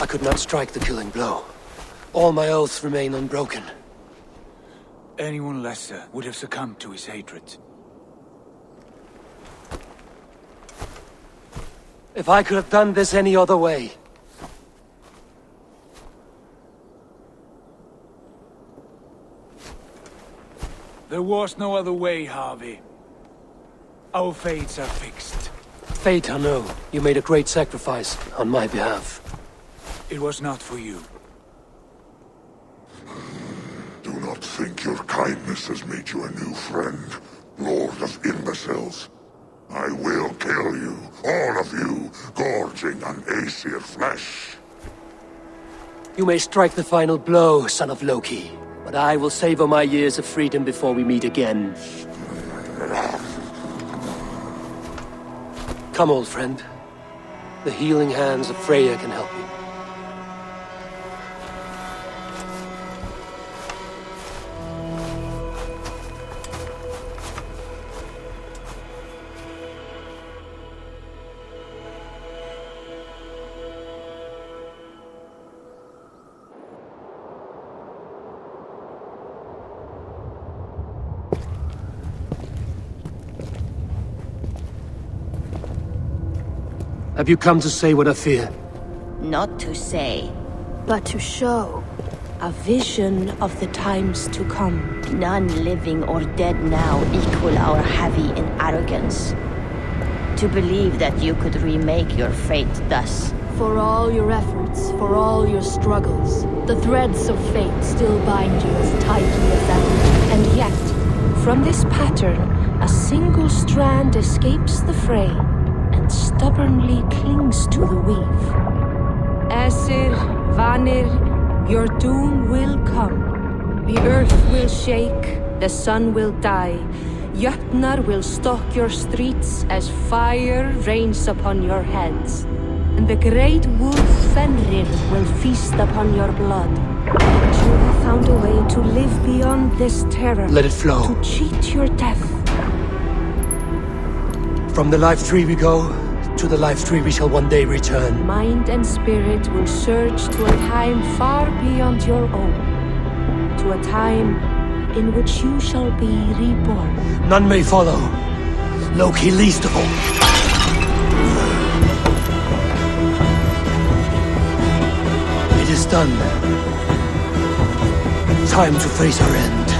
could not strike the killing blow. All my oaths remain unbroken. Anyone lesser would have succumbed to his hatred. If I could have done this any other way. There was no other way, Harvey. Our fates are fixed. Fate, I know. You made a great sacrifice on my behalf. It was not for you. Do not think your kindness has made you a new friend, Lord of Imbeciles. I will kill you, all of you, gorging on Aesir flesh. You may strike the final blow, son of Loki, but I will savor my years of freedom before we meet again. Come, old friend. The healing hands of Freya can help you. Have you come to say what I fear? Not to say, but to show. a vision of the times to come. None living or dead now equal our heavy in arrogance. To believe that you could remake your fate thus. For all your efforts, for all your struggles, the threads of fate still bind you as tightly as ever. And yet, from this pattern, a single strand escapes the fray and stubbornly clings to the weave. Aesir, Vanir, your doom will come. The earth will shake, the sun will die. Jötnar will stalk your streets as fire rains upon your heads. And the great wolf Fenrir will feast upon your blood. But you have found a way to live beyond this terror. Let it flow. To cheat your death. From the life tree we go, to the life tree we shall one day return. Mind and spirit will surge to a time far beyond your own. To a time in which you shall be reborn. None may follow. Loki least of all. It is done. Time to face our end.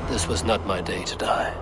This was not my day to die.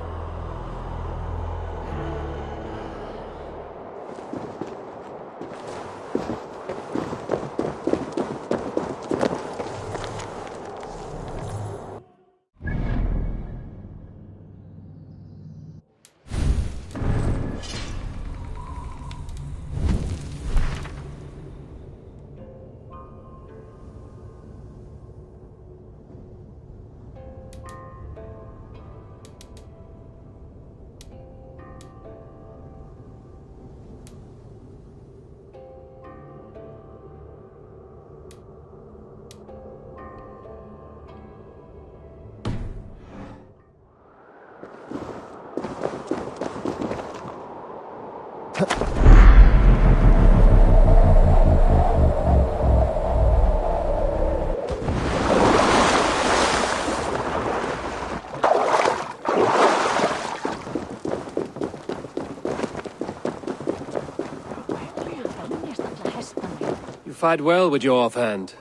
You fight well with your offhand,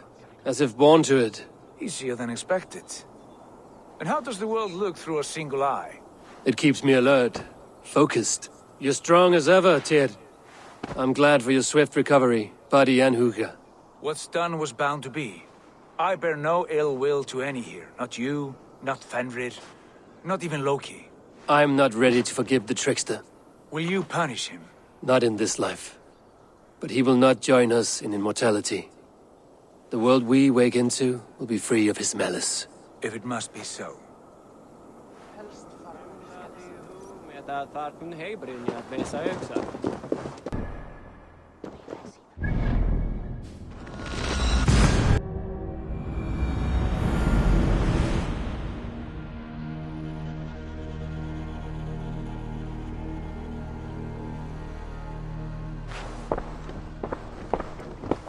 as if born to it. Easier than expected. And how does the world look through a single eye? It keeps me alert, focused. You're strong as ever, Tyr. I'm glad for your swift recovery, body and hooka. What's done was bound to be. I bear no ill will to any here. Not you, not Fenrir, not even Loki. I'm not ready to forgive the trickster. Will you punish him? Not in this life. But he will not join us in immortality. The world we wake into will be free of his malice. If it must be so.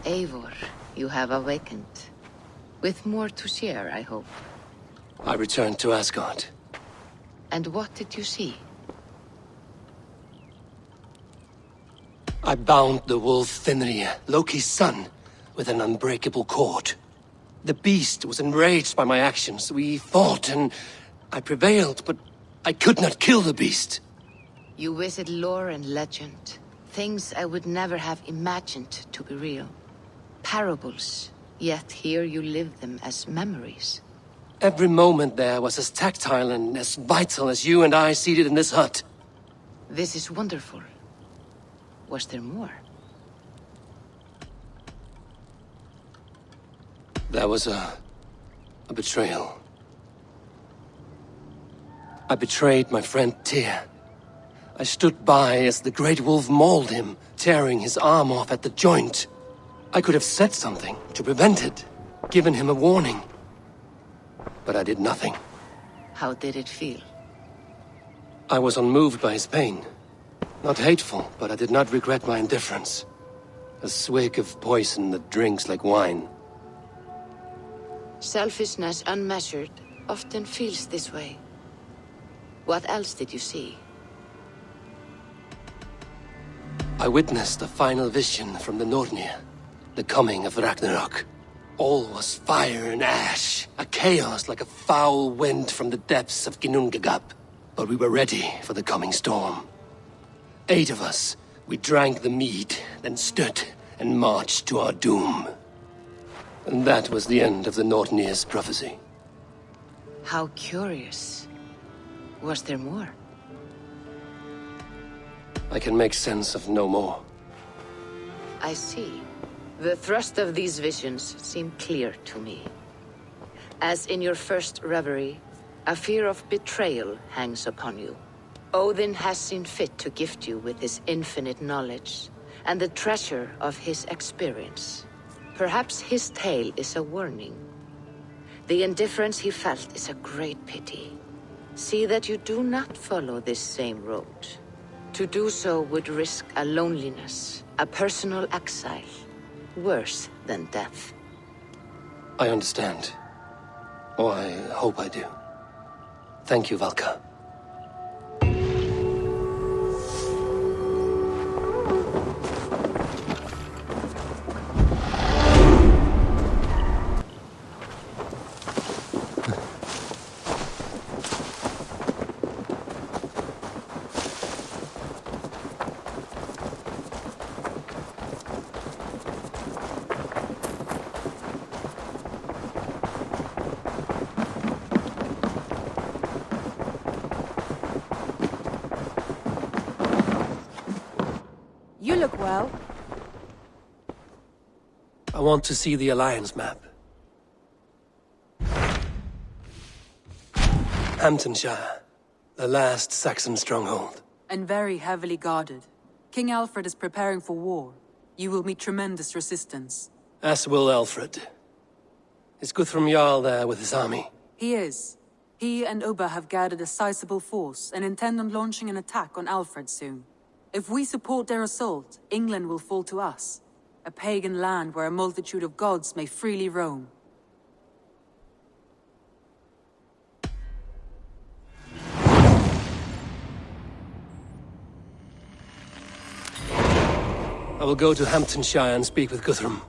Eivor, you have awakened. With more to share, I hope. I returned to Asgard. And what did you see? I bound the wolf Fenrir, Loki's son, with an unbreakable cord. The beast was enraged by my actions. We fought and I prevailed, but I could not kill the beast. You visit lore and legend. Things I would never have imagined to be real. Parables, yet here you live them as memories. Every moment there was as tactile and as vital as you and I seated in this hut. This is wonderful. Was there more? There was a betrayal. I betrayed my friend Tyr. I stood by as the great wolf mauled him, tearing his arm off at the joint. I could have said something to prevent it, given him a warning. But I did nothing. How did it feel? I was unmoved by his pain. Not hateful, but I did not regret my indifference. A swig of poison that drinks like wine. Selfishness unmeasured often feels this way. What else did you see? I witnessed a final vision from the Nornir, the coming of Ragnarok. All was fire and ash, a chaos like a foul wind from the depths of Ginnungagap. But we were ready for the coming storm. 8 of us, we drank the mead, then stood and marched to our doom. And that was the end of the Nornir's prophecy. How curious. Was there more? I can make sense of no more. I see. The thrust of these visions seem clear to me. As in your first reverie, a fear of betrayal hangs upon you. Odin has seen fit to gift you with his infinite knowledge, and the treasure of his experience. Perhaps his tale is a warning. The indifference he felt is a great pity. See that you do not follow this same road. To do so would risk a loneliness, a personal exile, worse than death. I understand. Or I hope I do. Thank you, Valka. You look well. I want to see the Alliance map. Hamptonshire, the last Saxon stronghold. And very heavily guarded. King Alfred is preparing for war. You will meet tremendous resistance. As will Alfred. Is Guthrum Jarl there with his army? He is. He and Ubba have gathered a sizable force and intend on launching an attack on Alfred soon. If we support their assault, England will fall to us. A pagan land where a multitude of gods may freely roam. I will go to Hamptonshire and speak with Guthrum.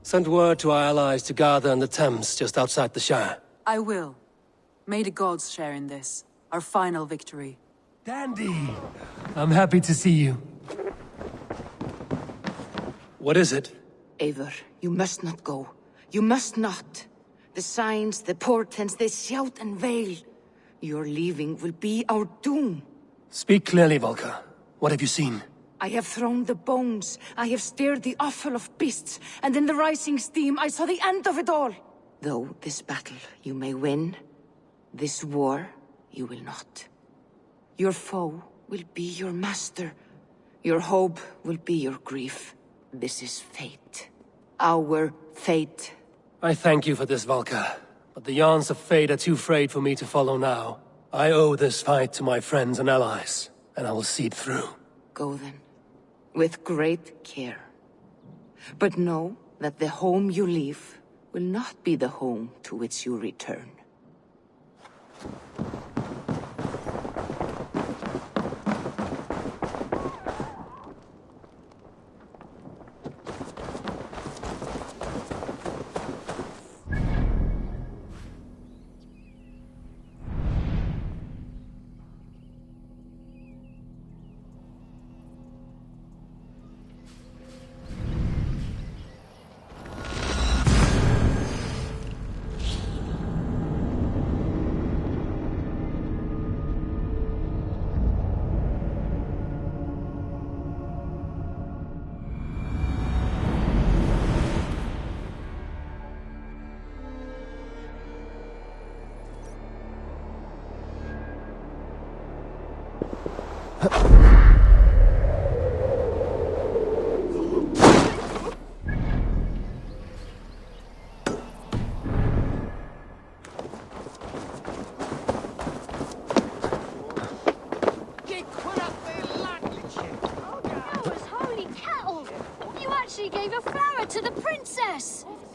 Send word to our allies to gather in the Thames just outside the Shire. I will. May the gods share in this, our final victory. Dandy! I'm happy to see you. What is it? Eivor, you must not go. You must not. The signs, the portents, they shout and wail. Your leaving will be our doom. Speak clearly, Volker. What have you seen? I have thrown the bones, I have stirred the offal of beasts, and in the rising steam I saw the end of it all. Though this battle you may win, this war you will not. Your foe will be your master. Your hope will be your grief. This is fate. Our fate. I thank you for this, Valka. But the yarns of fate are too frayed for me to follow now. I owe this fight to my friends and allies, and I will see it through. Go then, with great care. But know that the home you leave will not be the home to which you return.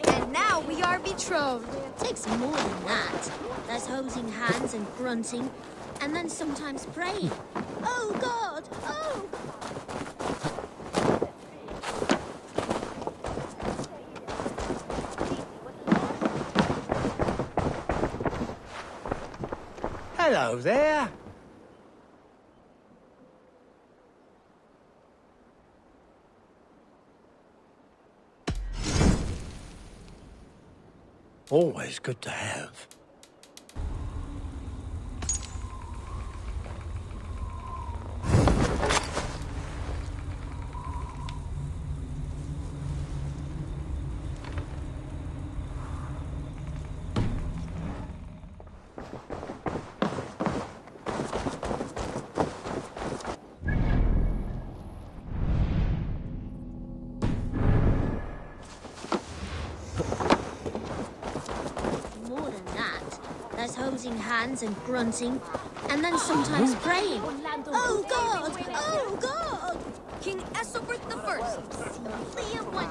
And now we are betrothed. Takes more than that. There's holding hands and grunting, and then sometimes praying. Oh God! Oh! Hello there. Always good to have. Hosing hands and grunting, and then sometimes praying. Oh God! Oh God! King Ethelbert the First, simply a one.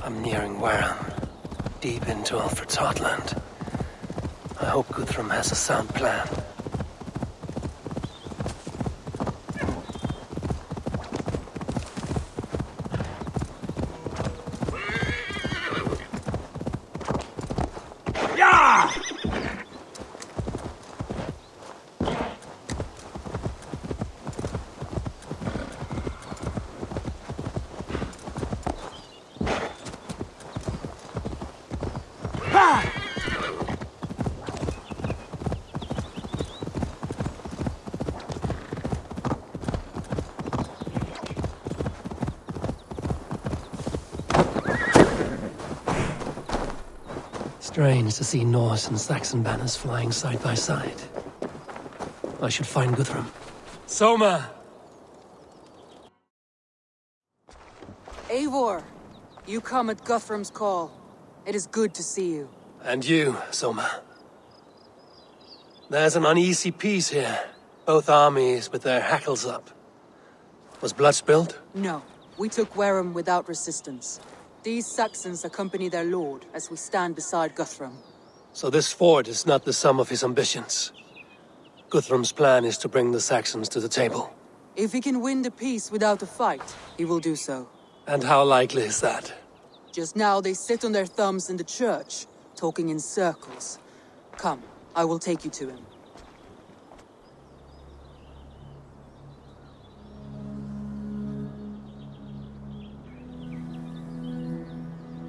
I'm nearing Wareham, deep into Alfred's heartland. I hope Guthrum has a sound plan. Strange to see Norse and Saxon banners flying side by side. I should find Guthrum. Soma! Eivor, you come at Guthrum's call. It is good to see you. And you, Soma. There's an uneasy peace here. Both armies with their hackles up. Was blood spilled? No, we took Wareham without resistance. These Saxons accompany their lord as we stand beside Guthrum. So this fort is not the sum of his ambitions. Guthrum's plan is to bring the Saxons to the table. If he can win the peace without a fight, he will do so. And how likely is that? Just now they sit on their thumbs in the church, talking in circles. Come, I will take you to him.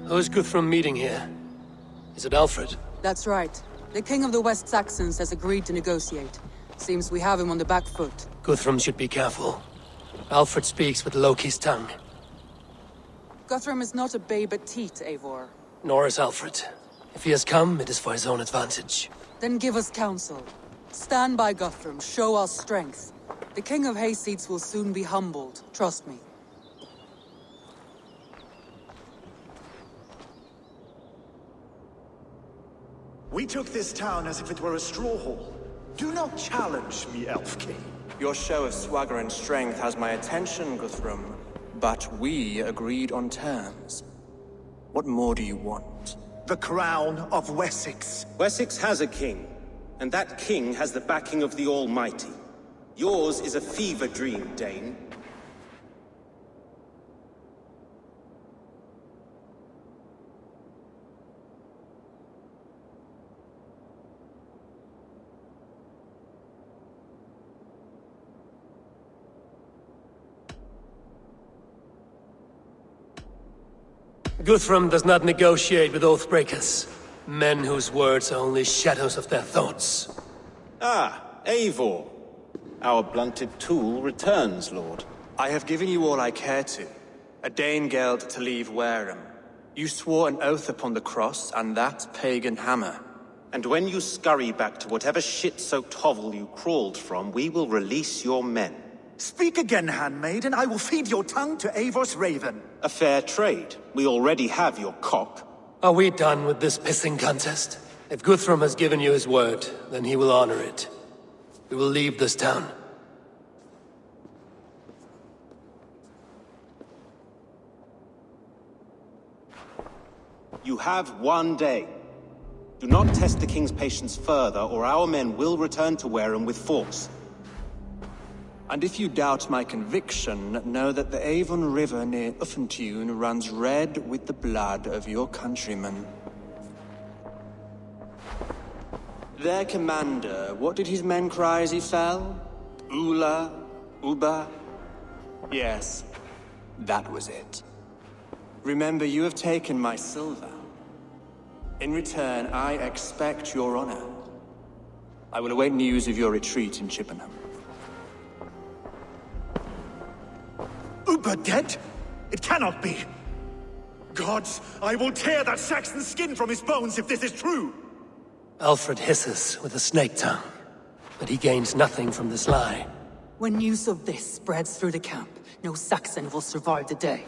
Who is Guthrum meeting here? Is it Alfred? That's right. The king of the West Saxons has agreed to negotiate. Seems we have him on the back foot. Guthrum should be careful. Alfred speaks with Loki's tongue. Guthrum is not a babe at teat, Eivor. Nor is Alfred. If he has come, it is for his own advantage. Then give us counsel. Stand by Guthrum, show our strength. The king of Hayseeds will soon be humbled, trust me. We took this town as if it were a straw hall. Do not challenge me, Elf King. Your show of swagger and strength has my attention, Guthrum. But we agreed on terms. What more do you want? The crown of Wessex. Wessex has a king, and that king has the backing of the Almighty. Yours is a fever dream, Dane. Guthrum does not negotiate with oathbreakers. Men whose words are only shadows of their thoughts. Ah, Eivor. Our blunted tool returns, Lord. I have given you all I care to. A Danegeld to leave Wareham. You swore an oath upon the cross, and that pagan hammer. And when you scurry back to whatever shit-soaked hovel you crawled from, we will release your men. Speak again, handmaid, and I will feed your tongue to Eivor's raven. A fair trade. We already have your cock. Are we done with this pissing contest? If Guthrum has given you his word, then he will honor it. We will leave this town. You have 1 day. Do not test the king's patience further, or our men will return to Wareham with force. And if you doubt my conviction, know that the Avon River near Uffentune runs red with the blood of your countrymen. Their commander, what did his men cry as he fell? Ula? Uba? Yes, that was it. Remember, you have taken my silver. In return, I expect your honor. I will await news of your retreat in Chippenham. Uber dead? It cannot be. Gods, I will tear that Saxon skin from his bones if this is true. Alfred hisses with a snake tongue, but he gains nothing from this lie. When news of this spreads through the camp, no Saxon will survive the day.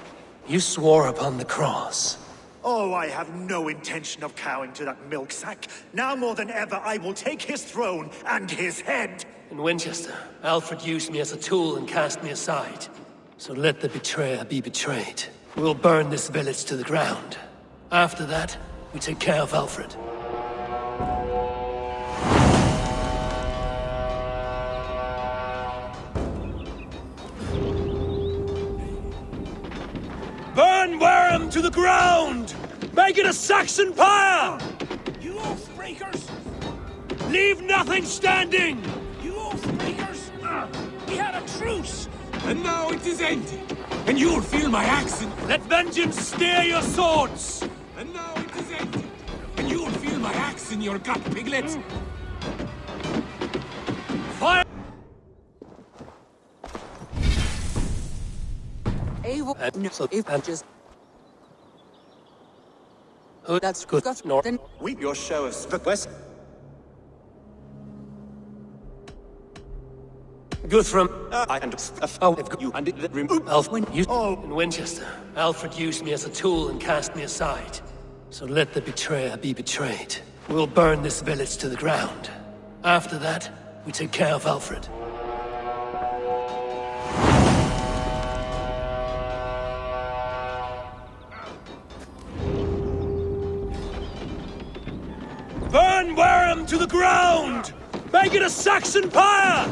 You swore upon the cross. Oh, I have no intention of cowing to that milk sack. Now more than ever, I will take his throne and his head. In Winchester, Alfred used me as a tool and cast me aside. So let the betrayer be betrayed. We'll burn this village to the ground. After that, we take care of Alfred. Burn Wareham to the ground! Make it a Saxon pyre! You oathbreakers! Leave nothing standing! You oathbreakers! We had a truce! And now it is ended, and you'll feel my accent. Let vengeance stare your swords! And now it is ended, and you'll feel my axe in your gut, piglet! Fire! Eivor, no, So if just... that's good. Northern. Your show of West. Guthrum. You and it remove Alfred in Winchester. Alfred used me as a tool and cast me aside. So let the betrayer be betrayed. We'll burn this village to the ground. After that, we take care of Alfred. Burn Wareham to the ground! Make it a Saxon pyre!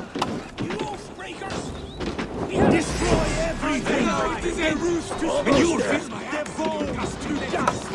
You oathbreakers! We had destroy everything! It is a roost to and you'll feel my axe in your gut to dust!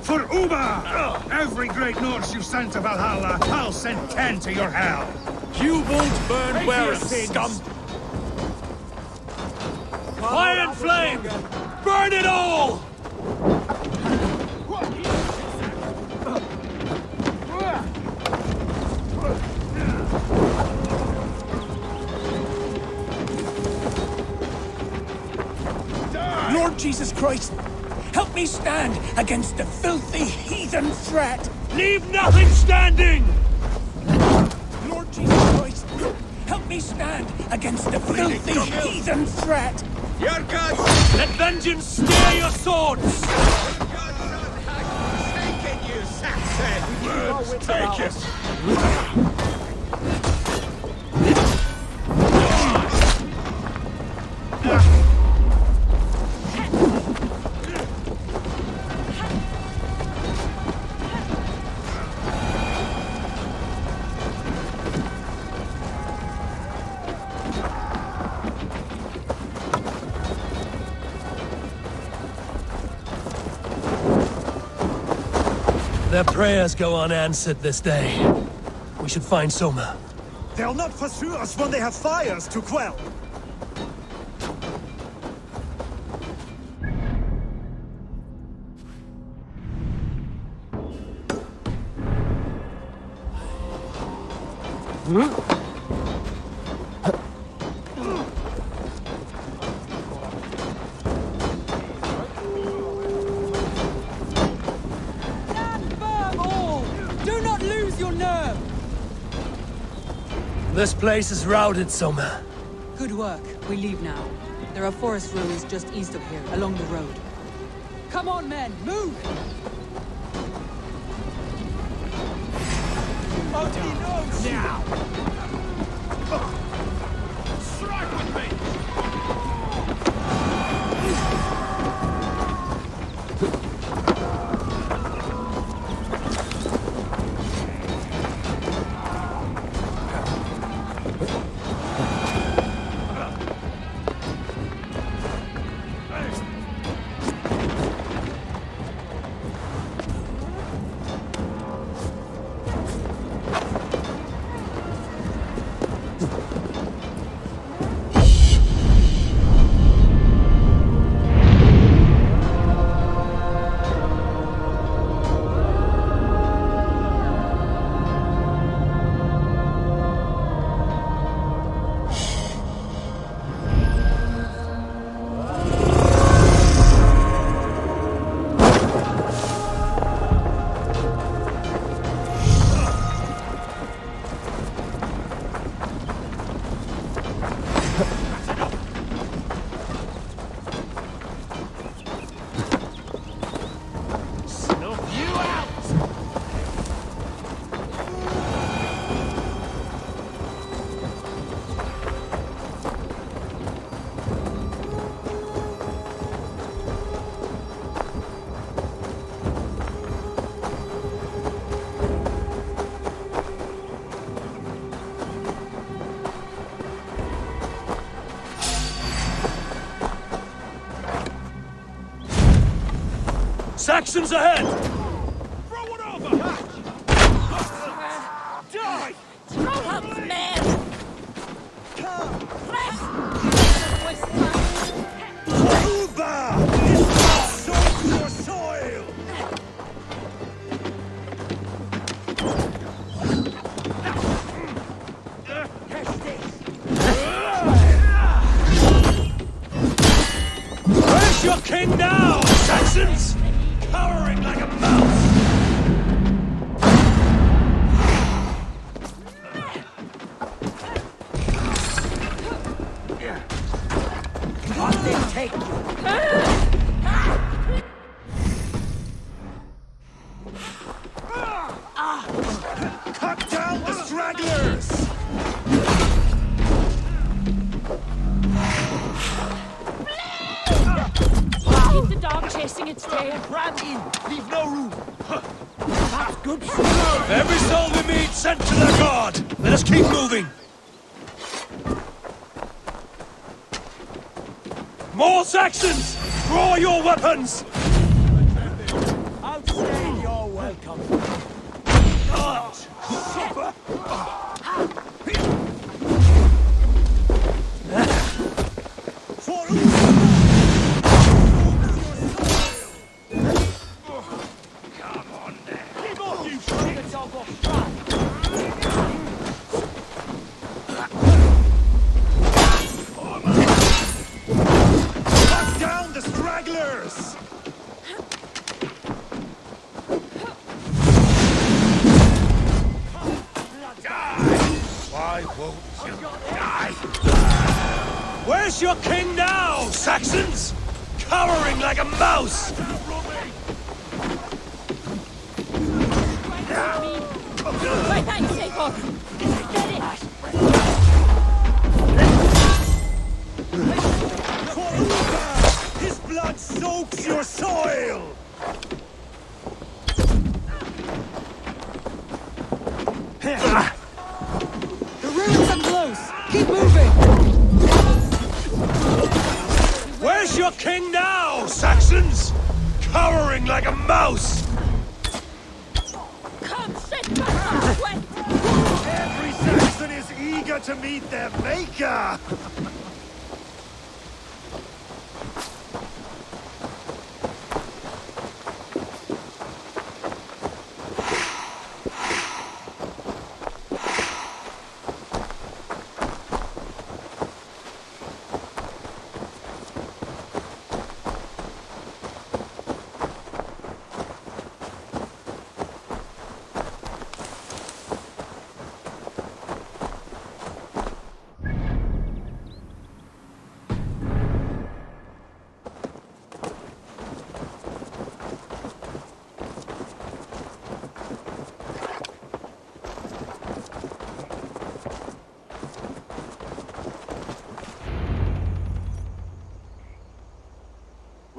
For Uba! Every great Norse you've sent to Valhalla, I'll send 10 to your hell! You won't burn Wareham, scum! Fire and flame! Burn it all! Lord Jesus Christ, help me stand against the filthy heathen threat! Leave nothing standing! Lord Jesus Christ, help me stand against the filthy heathen threat! Your gods! Let vengeance stare your swords! Your gods have taken you, Saxon! Let's take it! Their prayers go unanswered this day. We should find Soma. They'll not pursue us when they have fires to quell. Do not lose your nerve! This place is routed, Soma. Good work. We leave now. There are forest ruins just east of here, along the road. Come on, men! Move! Now! Strike with me! Saxons ahead! Throw it over! Die! Throw up, man! Uba! Soak your soil! Where's your king now, Saxons? Cowering like a mouse! What they take you? Cut down the stragglers! Keep the dog chasing its tail. Ram in! Leave no room! That's good. Every soul we meet sent to their god! Let us keep moving! More Saxons! Draw your weapons! Outstay, you're welcome. Cut down the stragglers! Why won't you die? Where's your king now, Saxons? Cowering like a mouse! Wait, thanks, Eivor. Get it! His blood soaks your soil! The ruins are close! Keep moving! Where's your king now, Saxons? Cowering like a mouse! Come, sit back, sweat! Every Saxon is eager to meet their maker!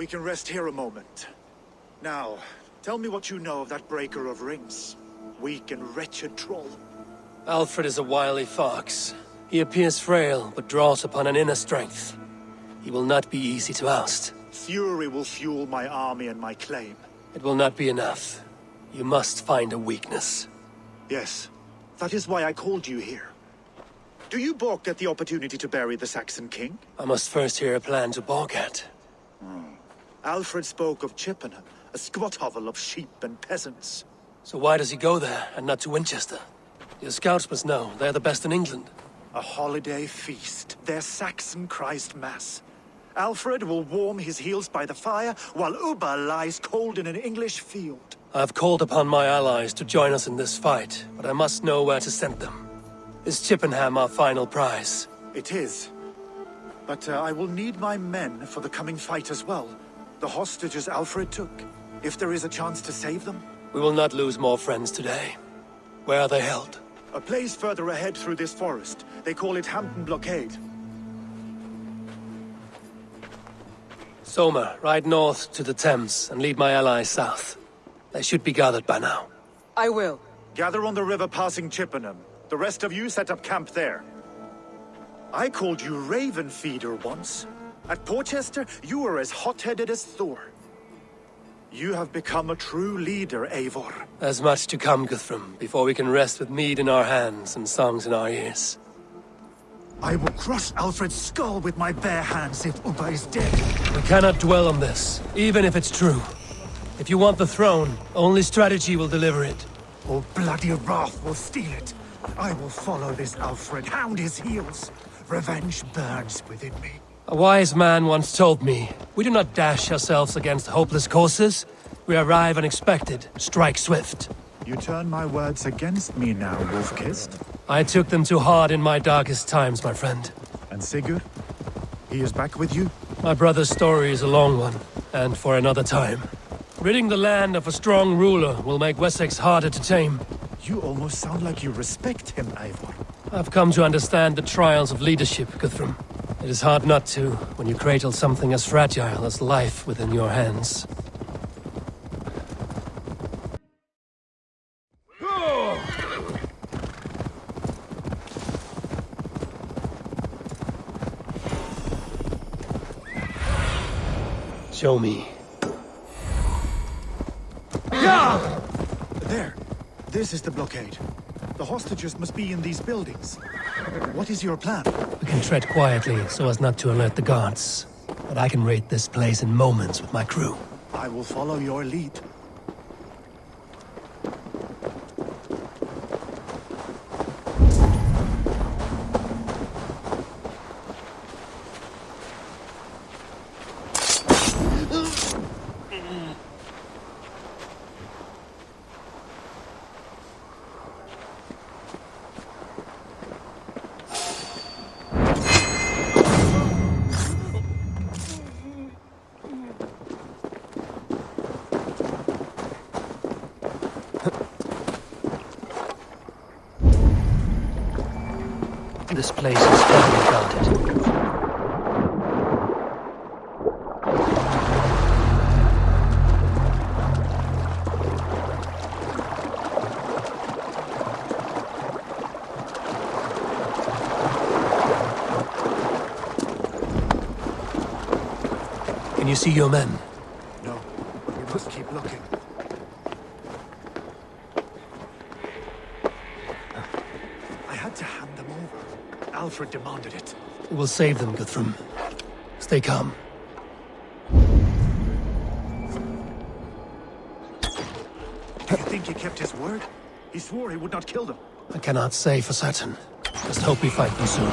can rest here a moment. Now, tell me what you know of that breaker of rings. Weak and wretched troll. Alfred is a wily fox. He appears frail, but draws upon an inner strength. He will not be easy to oust. Fury will fuel my army and my claim. It will not be enough. You must find a weakness. Yes, that is why I called you here. Do you balk at the opportunity to bury the Saxon king? I must first hear a plan to balk at. Alfred spoke of Chippenham, a squat hovel of sheep and peasants. So why does he go there, and not to Winchester? Your scouts must know, they're the best in England. A holiday feast, their Saxon Christ Mass. Alfred will warm his heels by the fire, while Ubba lies cold in an English field. I've called upon my allies to join us in this fight, but I must know where to send them. Is Chippenham our final prize? It is. But I will need my men for the coming fight as well. The hostages Alfred took. If there is a chance to save them. We will not lose more friends today. Where are they held? A place further ahead through this forest. They call it Hampton Blockade. Soma, ride north to the Thames and lead my allies south. They should be gathered by now. I will. Gather on the river passing Chippenham. The rest of you set up camp there. I called you Raven Feeder once. At Porchester, you were as hot-headed as Thor. You have become a true leader, Eivor. There's much to come, Guthrum, before we can rest with mead in our hands and songs in our ears. I will crush Alfred's skull with my bare hands if Ubba is dead. We cannot dwell on this, even if it's true. If you want the throne, only strategy will deliver it. Or bloody wrath will steal it. I will follow this Alfred, hound his heels. Revenge burns within me. A wise man once told me, we do not dash ourselves against hopeless courses. We arrive unexpected, strike swift. You turn my words against me now, Wolf-Kissed. I took them too hard in my darkest times, my friend. And Sigurd? He is back with you? My brother's story is a long one, and for another time. Ridding the land of a strong ruler will make Wessex harder to tame. You almost sound like you respect him, Eivor. I've come to understand the trials of leadership, Guthrum. It is hard not to, when you cradle something as fragile as life within your hands. Show me. There. This is the blockade. The hostages must be in these buildings. What is your plan? We can tread quietly so as not to alert the guards. But I can raid this place in moments with my crew. I will follow your lead. This place is heavily guarded. Can you see your men? No, we must keep looking. I had to hand them over. Alfred demanded it. We will save them, Guthrum. Stay calm. Do you think he kept his word? He swore he would not kill them. I cannot say for certain. Just hope we fight them soon.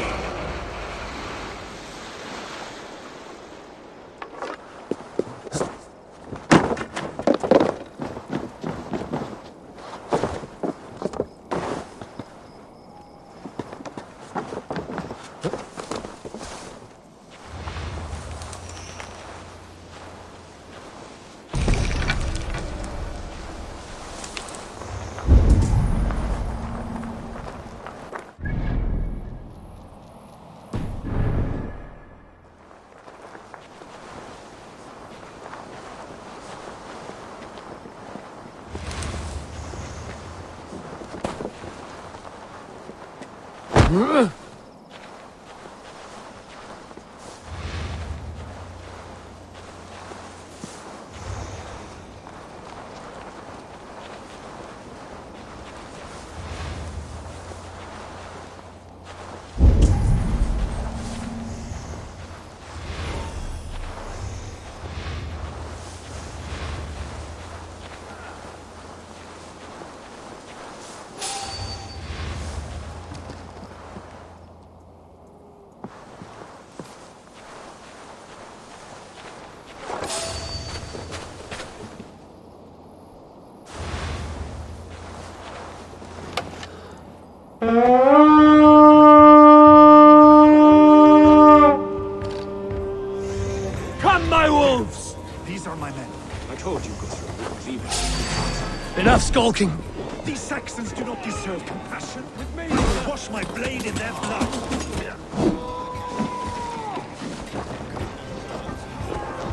Come, my wolves! These are my men. I told you, Guthrum, wouldn't leave us. Enough skulking. These Saxons do not deserve compassion. I will wash my blade in their blood.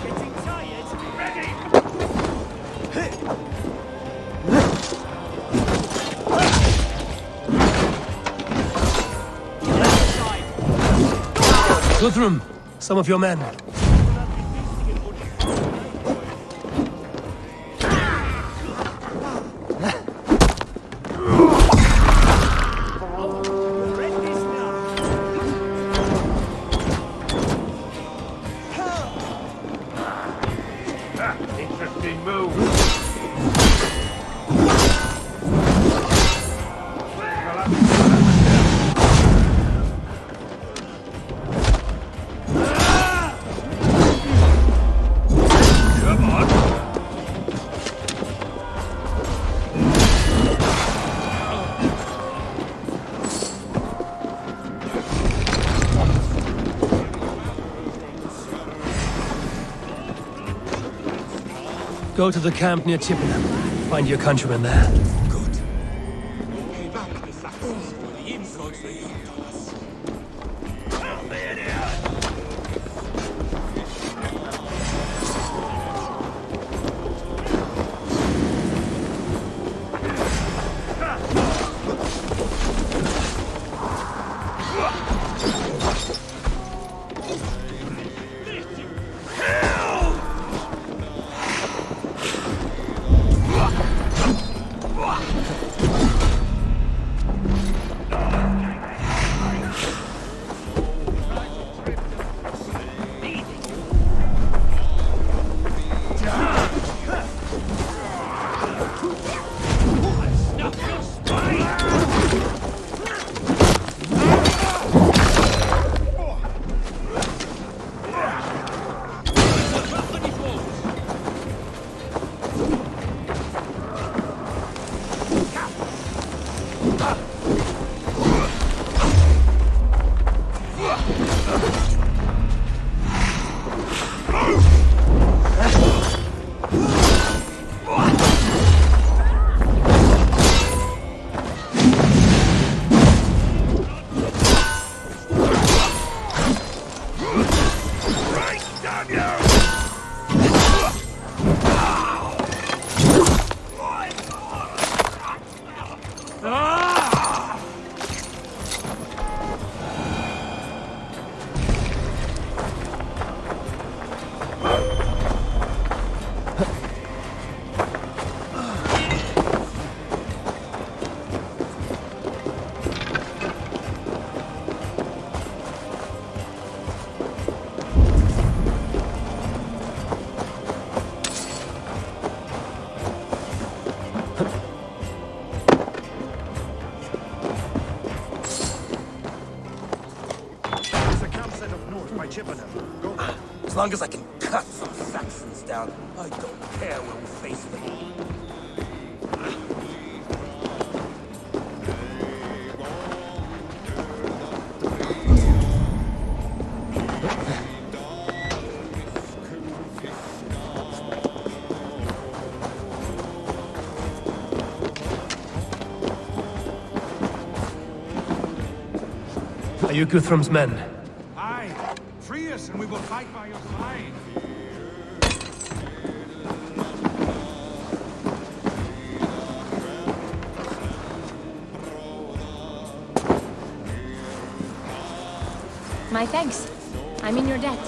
Getting tired? Ready! Guthrum, some of your men. Interesting move. Go to the camp near Chippenham. Find your countrymen there. Good. Pay back the Saxons for the insults they did to us. As long as I can cut some Saxons down, I don't care where we face them. Are you Guthrum's men? Aye. Free us and we will fight by your side. My thanks. I'm in your debt.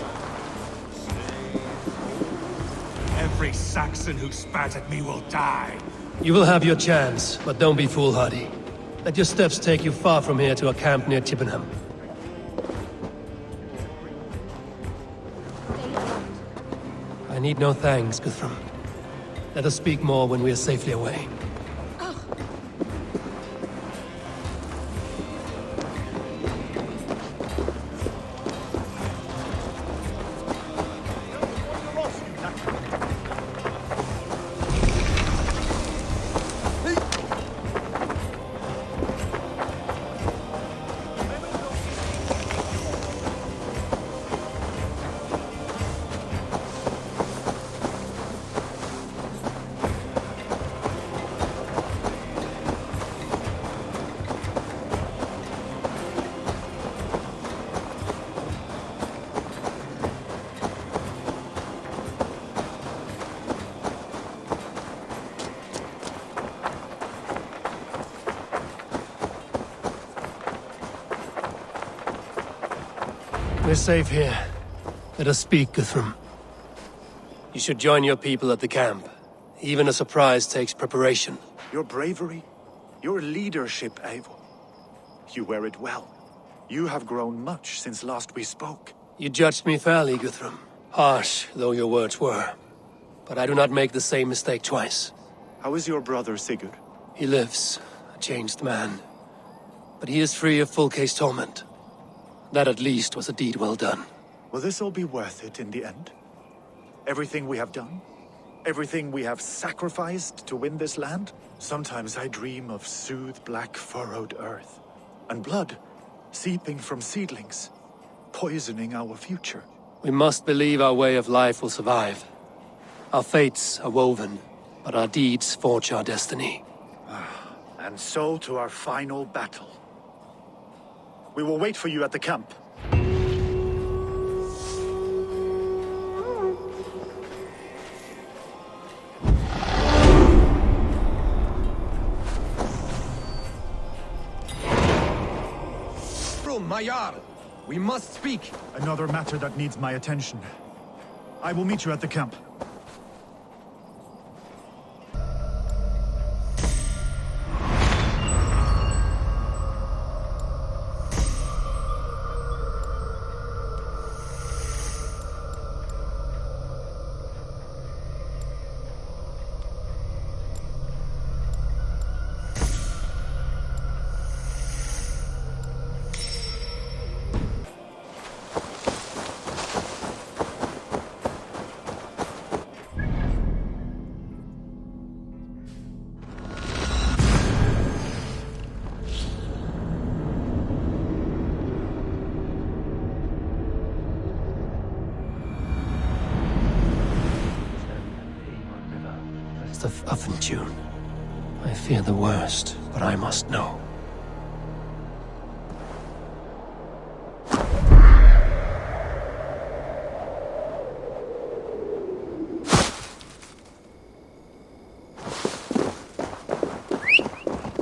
Every Saxon who spat at me will die. You will have your chance, but don't be foolhardy. Let your steps take you far from here to a camp near Chippenham. I need no thanks, Guthrum. Let us speak more when we are safely away. We're safe here. Let us speak, Guthrum. You should join your people at the camp. Even a surprise takes preparation. Your bravery, your leadership, Eivor. You wear it well. You have grown much since last we spoke. You judged me fairly, Guthrum. Harsh though your words were. But I do not make the same mistake twice. How is your brother, Sigurd? He lives, a changed man. But he is free of full case torment. That at least was a deed well done. Will this all be worth it in the end? Everything we have done? Everything we have sacrificed to win this land? Sometimes I dream of soothed black furrowed earth, and blood seeping from seedlings, poisoning our future. We must believe our way of life will survive. Our fates are woven, but our deeds forge our destiny. And so to our final battle. We will wait for you at the camp. My Jarl, we must speak. Another matter that needs my attention. I will meet you at the camp. Of Tune. I fear the worst, but I must know.